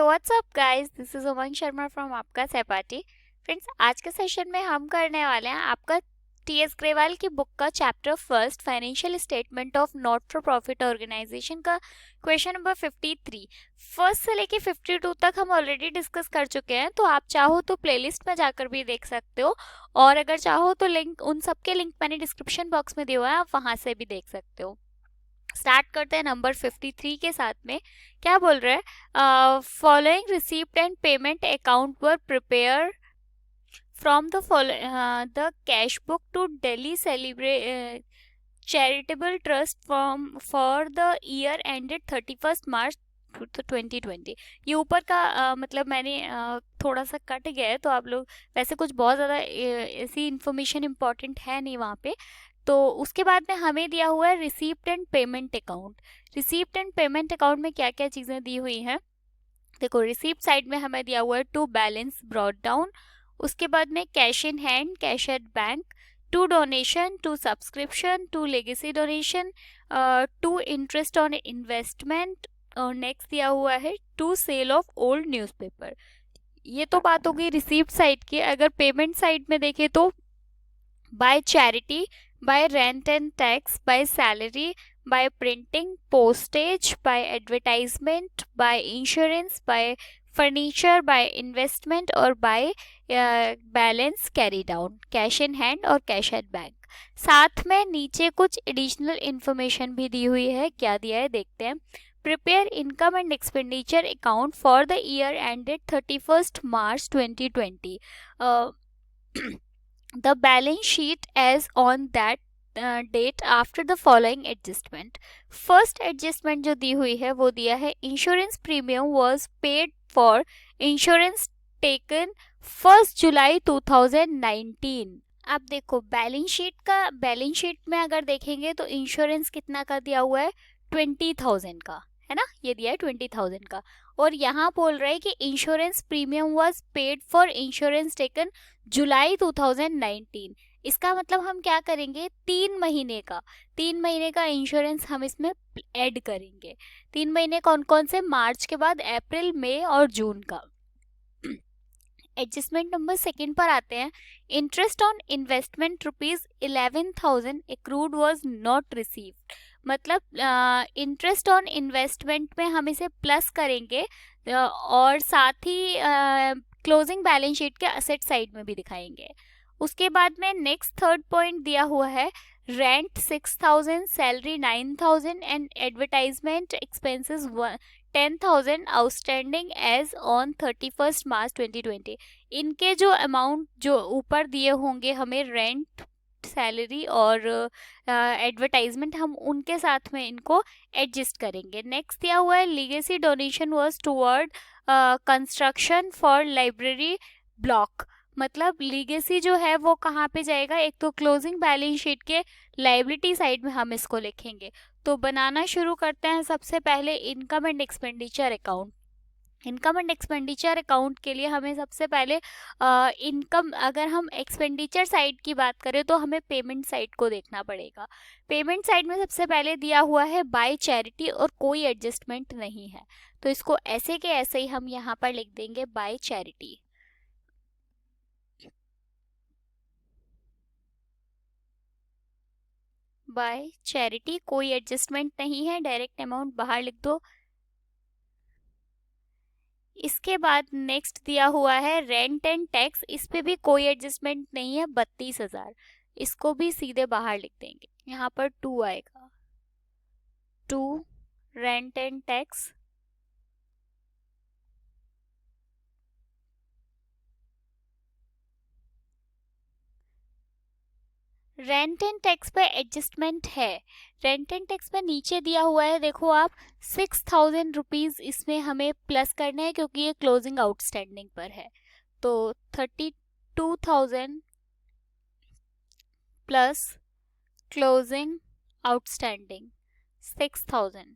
What's up guys, this is Umang Sharma from आपका सहपाठी। Friends, आज के सेशन में हम करने वाले हैं आपका टीएस ग्रेवाल की बुक का chapter first financial statement of not for profit organisation का क्वेश्चन नंबर 53। फर्स्ट से लेके 52 तक हम ऑलरेडी डिस्कस कर चुके हैं, तो आप चाहो तो प्लेलिस्ट में जाकर भी देख सकते हो, और अगर चाहो तो लिंक उन सबके लिंक मैंने डिस्क्रिप्शन बॉक्स में दिया हुआ है, आप वहां से भी देख सकते हो। स्टार्ट करते हैं नंबर 53 के साथ में। क्या बोल रहे हैं? Following receipt and payment account were prepared from the cash book to Delhi charitable trust for the year ended 31 March 2020। ये ऊपर का मतलब मैंने थोड़ा सा कट गया है, तो आप लोग वैसे कुछ बहुत ज़्यादा ऐसी इन्फॉर्मेशन इम्पॉर्टेंट है नहीं वहाँ पे। तो उसके बाद में हमें दिया हुआ है receipt and payment account. Receipt and payment account में क्या क्या चीज़ें दी हुई हैं? देखो, रिसीप्ट साइड में हमें दिया हुआ है टू बैलेंस ब्रॉट डाउन, उसके बाद में cash in hand, cash at bank, to donation, to subscription, to legacy donation, to interest on investment, और नेक्स्ट दिया हुआ है to sale of old newspaper. ये तो बात हो गई रिसीप्ट साइड की। अगर पेमेंट साइड में देखें तो by charity, by rent and tax, by salary, by printing, postage, by advertisement, by insurance, by furniture, by investment, और by balance carry down, cash in hand और cash at bank। साथ में नीचे कुछ additional information भी दी हुई है। क्या दिया है देखते हैं। Prepare income and expenditure account for the year ended 31 March 2020। the balance sheet as on that date after the following adjustment। First adjustment जो दी हुई है वो दिया है insurance premium was paid for insurance taken 1 जुलाई 2019। अब देखो, बैलेंस शीट में अगर देखेंगे तो इंश्योरेंस कितना का दिया हुआ है? 20,000 का, है ना? ये दिया है 20,000 का। और यहाँ बोल रहा है कि insurance premium was paid for insurance taken July 2019। इसका मतलब हम क्या करेंगे? 3 महीने का इंश्योरेंस हम इसमें ऐड करेंगे। 3 महीने कौन कौन से? मार्च के बाद अप्रैल, मई और जून का। एडजस्टमेंट नंबर सेकेंड पर आते हैं। Interest on investment ₹11,000 accrued was not received. मतलब इंटरेस्ट ऑन इन्वेस्टमेंट में हम इसे प्लस करेंगे, और साथ ही क्लोजिंग बैलेंस शीट के असेट साइड में भी दिखाएंगे। उसके बाद में नेक्स्ट थर्ड पॉइंट दिया हुआ है rent 6,000, salary 9,000 and advertisement expenses 10,000 outstanding as on 31 March 2020। इनके जो अमाउंट जो ऊपर दिए होंगे हमें रेंट, सैलरी और एडवर्टाइजमेंट, हम उनके साथ में इनको एडजस्ट करेंगे। नेक्स्ट दिया हुआ है legacy donation was toward construction for library block. मतलब लीगेसी जो है वो कहाँ पे जाएगा? एक तो क्लोजिंग बैलेंस शीट के लाइबिलिटी साइड में हम इसको लिखेंगे। तो बनाना शुरू करते हैं। सबसे पहले income and expenditure account. Income and expenditure account के लिए हमें सबसे पहले इनकम, अगर हम एक्सपेंडिचर साइड की बात करें तो हमें पेमेंट साइड को देखना पड़ेगा। पेमेंट साइड में सबसे पहले दिया हुआ है बाय चैरिटी, और कोई एडजस्टमेंट नहीं है, तो इसको ऐसे के ऐसे ही हम यहाँ पर लिख देंगे बाय चैरिटी। बाय चैरिटी कोई एडजस्टमेंट नहीं है, डायरेक्ट अमाउंट बाहर लिख दो। इसके बाद नेक्स्ट दिया हुआ है रेंट एंड टैक्स। इस पे भी कोई एडजस्टमेंट नहीं है, 32,000। इसको भी सीधे बाहर लिख देंगे। यहाँ पर 2 आएगा, 2 rent and tax. Rent and tax पे एडजस्टमेंट है। रेंट एंड टैक्स पे नीचे दिया हुआ है, देखो आप, 6,000 रुपीज इसमें हमें प्लस करने हैं क्योंकि ये क्लोजिंग आउटस्टैंडिंग पर है। तो 32,000 प्लस क्लोजिंग आउटस्टैंडिंग 6,000।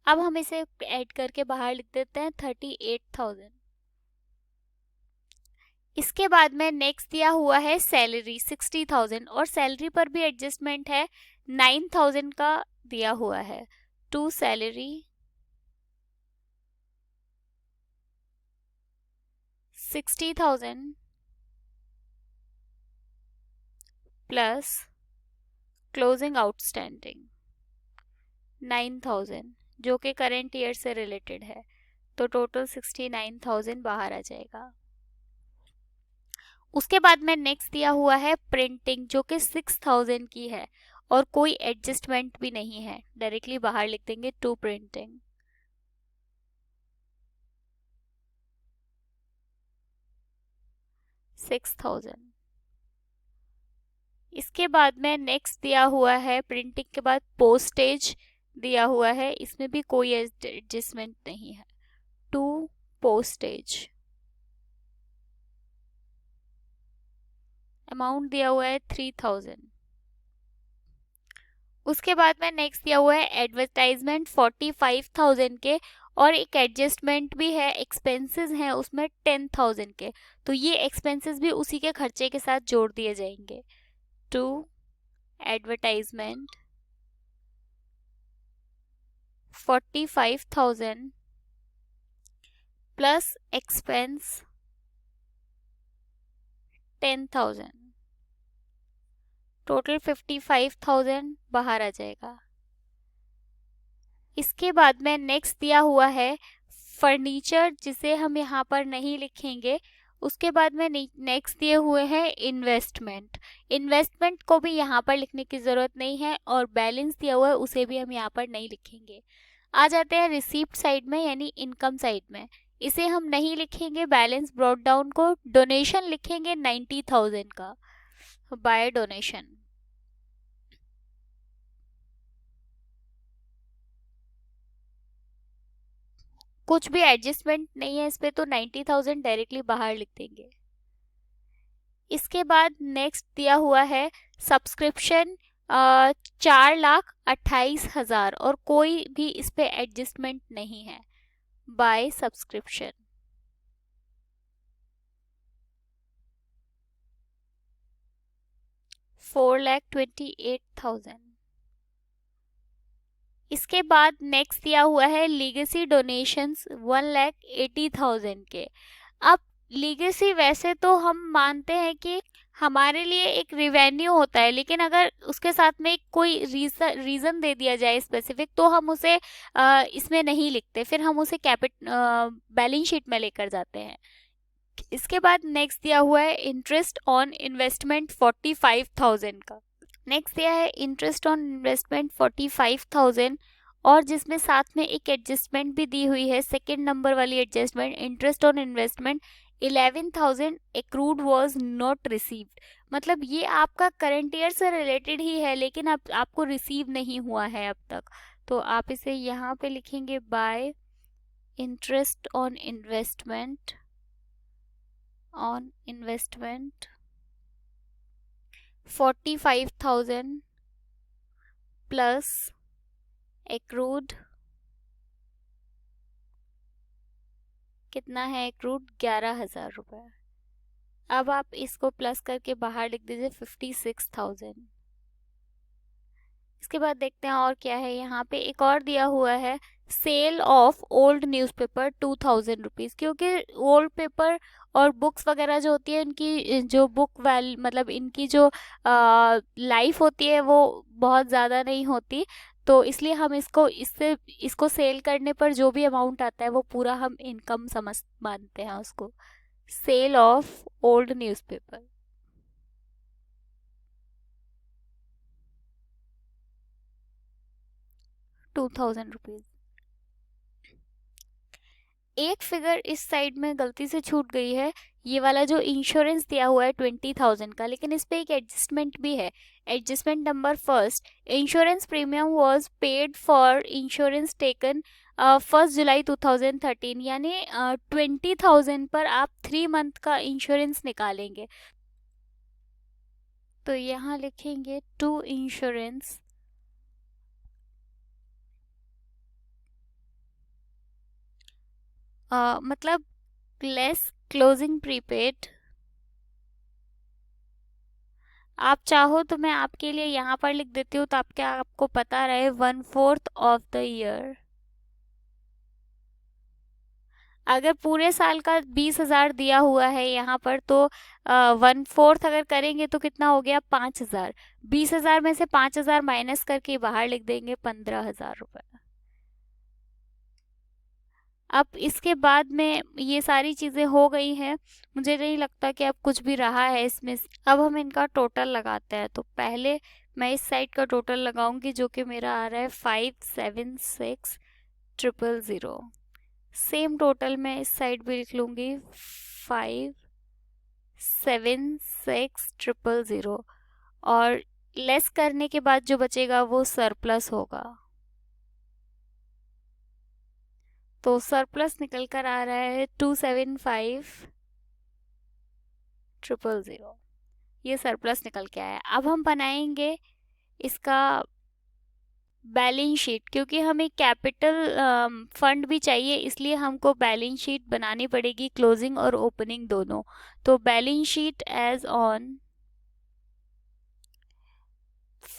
अब हम इसे ऐड करके बाहर लिख देते हैं 38,000। इसके बाद में नेक्स्ट दिया हुआ है सैलरी 60,000, और सैलरी पर भी एडजस्टमेंट है। 9,000 का दिया हुआ है to salary 60,000 plus closing outstanding 9,000 जो कि करेंट ईयर से रिलेटेड है, तो टोटल 69,000 बाहर आ जाएगा। उसके बाद में नेक्स्ट दिया हुआ है प्रिंटिंग जो कि 6,000 की है और कोई एडजस्टमेंट भी नहीं है, डायरेक्टली बाहर लिख देंगे टू प्रिंटिंग। इसके बाद में नेक्स्ट दिया हुआ है प्रिंटिंग के बाद पोस्टेज दिया हुआ है, इसमें भी कोई एडजस्टमेंट नहीं है, टू पोस्टेज। अमाउंट दिया हुआ है 3,000। उसके बाद में नेक्स्ट दिया हुआ है एडवर्टाइजमेंट 45,000 के और एक एडजस्टमेंट भी है, एक्सपेंसेस हैं उसमें 10,000 के, तो ये एक्सपेंसेस भी उसी के खर्चे के साथ जोड़ दिए जाएंगे। To advertisement 45,000 plus expense 10,000, total 55,000 बाहर आ जाएगा। इसके बाद में नेक्स्ट दिया हुआ है फर्नीचर, जिसे हम यहाँ पर नहीं लिखेंगे। उसके बाद में नेक्स्ट दिए हुए हैं इन्वेस्टमेंट। इन्वेस्टमेंट को भी यहाँ पर लिखने की ज़रूरत नहीं है और बैलेंस दिया हुआ है उसे भी हम यहाँ पर नहीं लिखेंगे। आ जाते हैं रिसीप्ट साइड में यानी इनकम साइड में, इसे हम नहीं लिखेंगे बैलेंस ब्रॉट डाउन को, डोनेशन लिखेंगे 90,000 का बाय डोनेशन। कुछ भी एडजस्टमेंट नहीं है इस पे, तो 90,000 डायरेक्टली बाहर लिख देंगे। इसके बाद नेक्स्ट दिया हुआ है सब्सक्रिप्शन 4,28,000 और कोई भी इस पे एडजस्टमेंट नहीं है बाय सब्सक्रिप्शन। $4,28,000। इसके बाद नेक्स्ट दिया हुआ है लीगेसी डोनेशंस 1,80,000 के। अब लीगेसी वैसे तो हम मानते हैं कि हमारे लिए एक रिवेन्यू होता है, लेकिन अगर उसके साथ में कोई रीज़न दे दिया जाए स्पेसिफिक तो हम उसे इसमें नहीं लिखते, फिर हम उसे बैलेंस शीट में लेकर जाते हैं। इसके बाद नेक्स्ट दिया हुआ है इंटरेस्ट ऑन इन्वेस्टमेंट 45,000 का। नेक्स्ट दिया है इंटरेस्ट ऑन इन्वेस्टमेंट 45,000 और जिसमें साथ में एक एडजस्टमेंट भी दी हुई है, सेकेंड नंबर वाली adjustment, interest on investment 11,000 accrued was not received. मतलब ये आपका करंट ईयर से रिलेटेड ही है लेकिन आपको रिसीव नहीं हुआ है अब तक, तो आप इसे यहाँ पे लिखेंगे bye interest on investment 45,000 plus accrued, कितना है एक्रूड 11,000 रुपये। अब आप इसको प्लस करके बाहर लिख दीजिए 56,000। इसके बाद देखते हैं और क्या है। यहाँ पे एक और दिया हुआ है sale of old newspaper 2,000 rupees, क्योंकि ओल्ड पेपर और बुक्स वगैरह जो होती है इनकी जो बुक मतलब इनकी जो लाइफ होती है वो बहुत ज़्यादा नहीं होती, तो इसलिए हम इसको सेल करने पर जो भी अमाउंट आता है वो पूरा हम इनकम मानते हैं उसको। Sale of old newspaper 2,000 rupees. एक फिगर इस साइड में गलती से छूट गई है, ये वाला जो इंश्योरेंस दिया हुआ है 20,000 का, लेकिन इस पे एक एडजस्टमेंट भी है। Adjustment number first, insurance premium was paid for insurance taken 1 जुलाई 2013, यानी 20,000 पर आप 3 मंथ का इंश्योरेंस निकालेंगे, तो यहाँ लिखेंगे टू इंश्योरेंस मतलब लेस क्लोजिंग प्रीपेड। आप चाहो तो मैं आपके लिए यहाँ पर लिख देती हूँ, तो आपको पता रहे 1/4 ऑफ द ईयर। अगर पूरे साल का 20,000 दिया हुआ है यहाँ पर, तो 1/4 अगर करेंगे तो कितना हो गया, 5,000। 20,000 में से 5,000 माइनस करके बाहर लिख देंगे 15,000 रुपये। अब इसके बाद में ये सारी चीज़ें हो गई हैं, मुझे नहीं लगता कि अब कुछ भी रहा है इसमें से। अब हम इनका टोटल लगाते हैं। तो पहले मैं इस साइड का टोटल लगाऊंगी, जो कि मेरा आ रहा है 5,76,000। सेम टोटल मैं इस साइड भी लिख लूंगी, 5,76,000। और लेस करने के बाद जो बचेगा वो सरप्लस होगा। तो सरप्लस निकल कर आ रहा है 275,000। ये सरप्लस निकल के आया। अब हम बनाएंगे इसका बैलेंस शीट, क्योंकि हमें कैपिटल फंड भी चाहिए, इसलिए हमको बैलेंस शीट बनानी पड़ेगी, क्लोजिंग और ओपनिंग दोनों। तो बैलेंस शीट एज ऑन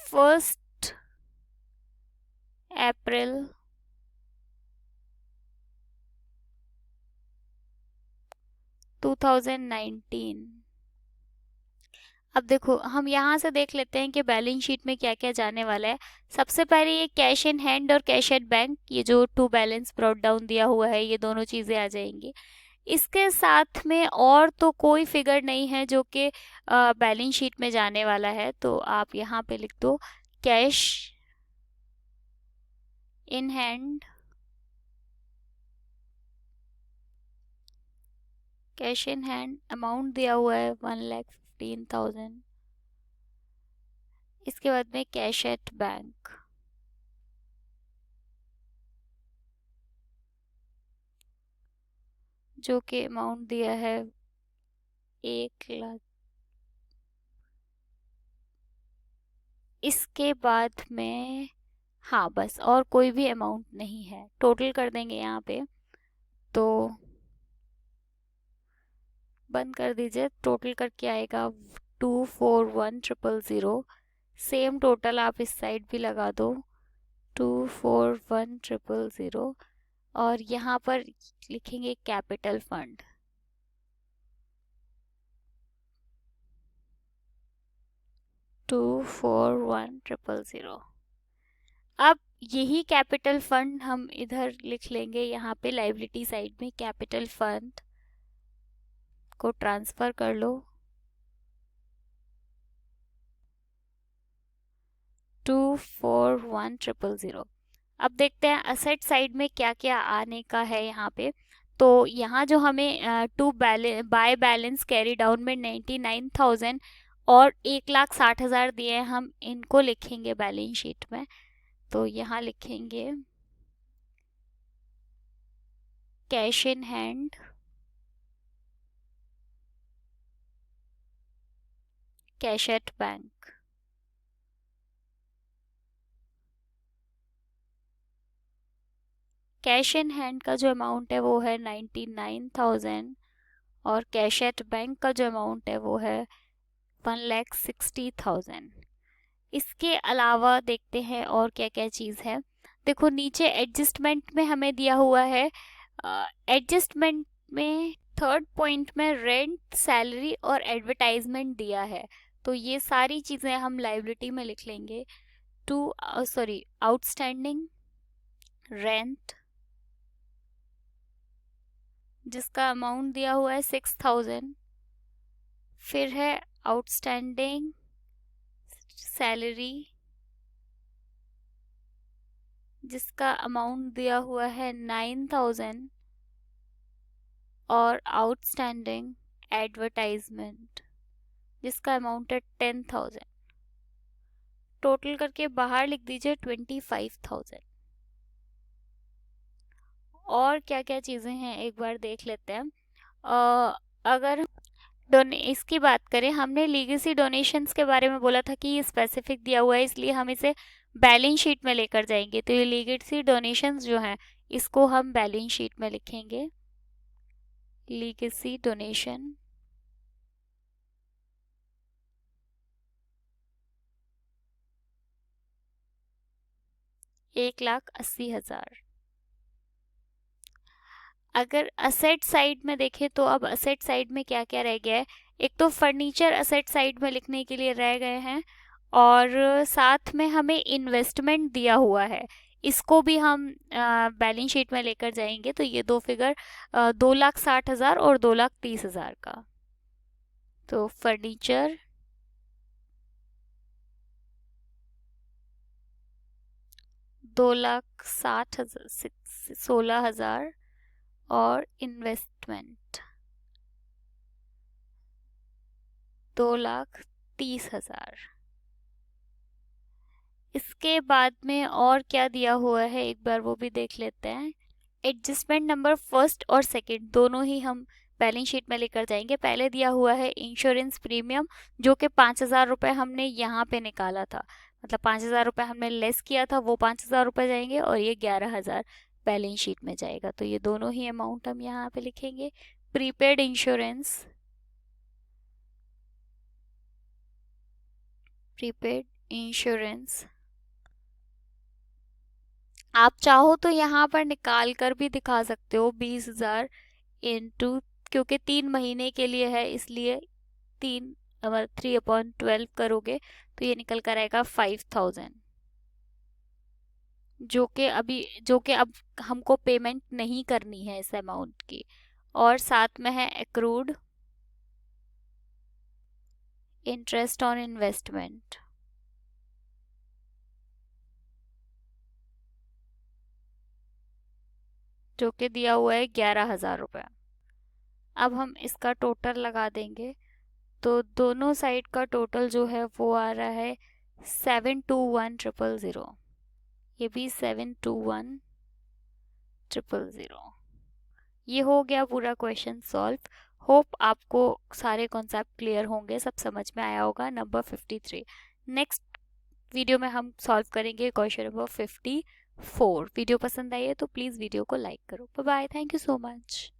1 अप्रैल 2019। अब देखो, हम यहाँ से देख लेते हैं कि बैलेंस शीट में क्या क्या जाने वाला है। सबसे पहले ये कैश इन हैंड और कैश एट बैंक, ये जो टू बैलेंस ब्रॉट डाउन दिया हुआ है, ये दोनों चीज़ें आ जाएंगी। इसके साथ में और तो कोई फिगर नहीं है जो कि बैलेंस शीट में जाने वाला है। तो आप यहाँ पे लिख दो cash in hand, cash in hand amount दिया हुआ है 1,15,000। इसके बाद में कैश एट बैंक, जो कि अमाउंट दिया है 1,00,000। इसके बाद में हाँ, बस और कोई भी अमाउंट नहीं है। टोटल कर देंगे यहाँ पे, तो बंद कर दीजिए। टोटल करके आएगा 241,000। सेम टोटल आप इस साइड भी लगा दो, 241,000। और यहाँ पर लिखेंगे कैपिटल फंड, 241,000। अब यही कैपिटल फंड हम इधर लिख लेंगे, यहाँ पे लाइबिलिटी साइड में कैपिटल फंड को ट्रांसफर कर लो 241,000। अब देखते हैं असेट साइड में क्या क्या आने का है यहाँ पे। तो यहाँ जो हमें to by balance carry down में 99,000 और 1,60,000 दिए हैं, हम इनको लिखेंगे बैलेंस शीट में। तो यहाँ लिखेंगे cash in hand, cash at bank. Cash in hand का जो अमाउंट है वो है 99,000 और कैश एट बैंक का जो अमाउंट है वो है 1,60,000। इसके अलावा देखते हैं और क्या क्या चीज़ है। देखो, नीचे एडजस्टमेंट में हमें दिया हुआ है, एडजस्टमेंट में थर्ड पॉइंट में रेंट, सैलरी और एडवर्टाइजमेंट दिया है। तो ये सारी चीज़ें हम लाइबिलिटी में लिख लेंगे। आउटस्टैंडिंग रेंट, जिसका अमाउंट दिया हुआ है 6,000। फिर है आउटस्टैंडिंग सैलरी, जिसका अमाउंट दिया हुआ है 9,000। और आउटस्टैंडिंग एडवर्टाइजमेंट, जिसका अमाउंट है 10,000। टोटल करके बाहर लिख दीजिए 25,000। और क्या क्या चीज़ें हैं एक बार देख लेते हैं। अगर इसकी बात करें, हमने लीगेसी डोनेशंस के बारे में बोला था कि ये स्पेसिफिक दिया हुआ है, इसलिए हम इसे बैलेंस शीट में लेकर जाएंगे। तो ये लीगेसी डोनेशंस जो हैं, इसको हम बैलेंस शीट में लिखेंगे, लीगेसी डोनेशन। 1,80,000। अगर असेट साइड में देखें तो अब असेट साइड में क्या क्या रह गया है, एक तो फर्नीचर असेट साइड में लिखने के लिए रह गए हैं, और साथ में हमें इन्वेस्टमेंट दिया हुआ है, इसको भी हम बैलेंस शीट में लेकर जाएंगे। तो ये दो फिगर 2,60,000 और 2,30,000 का। तो फर्नीचर 2,60,000 16,000 और इन्वेस्टमेंट 2,30,000। इसके बाद में और क्या दिया हुआ है एक बार वो भी देख लेते हैं। एडजस्टमेंट नंबर फर्स्ट और सेकंड दोनों ही हम बैलेंस शीट में लेकर जाएंगे। पहले दिया हुआ है इंश्योरेंस प्रीमियम, जो कि 5,000 रुपये हमने यहाँ पे निकाला था, मतलब 5,000 रुपये हमने लेस किया था, वो 5,000 रुपये जाएंगे और ये 11,000 बैलेंस शीट में जाएगा। तो ये दोनों ही अमाउंट हम यहाँ पे लिखेंगे। प्रीपेड इंश्योरेंस, प्रीपेड इंश्योरेंस आप चाहो तो यहाँ पर निकाल कर भी दिखा सकते हो, 20,000 इंटू, क्योंकि 3 महीने के लिए है इसलिए 3/12 करोगे तो ये निकल कर आएगा 5,000, जो कि अब हमको पेमेंट नहीं करनी है इस अमाउंट की। और साथ में है एक्रूड इंटरेस्ट ऑन इन्वेस्टमेंट, जो कि दिया हुआ है 11,000 रुपये। अब हम इसका टोटल लगा देंगे तो दोनों साइड का टोटल जो है वो आ रहा है 721,000। ये भी 721,000। ये हो गया पूरा क्वेश्चन सॉल्व। होप आपको सारे कॉन्सेप्ट क्लियर होंगे, सब समझ में आया होगा। नंबर 53। नेक्स्ट वीडियो में हम सॉल्व करेंगे क्वेश्चन नंबर 54। वीडियो पसंद आई है तो प्लीज़ वीडियो को लाइक करो। Bye bye, thank you so much.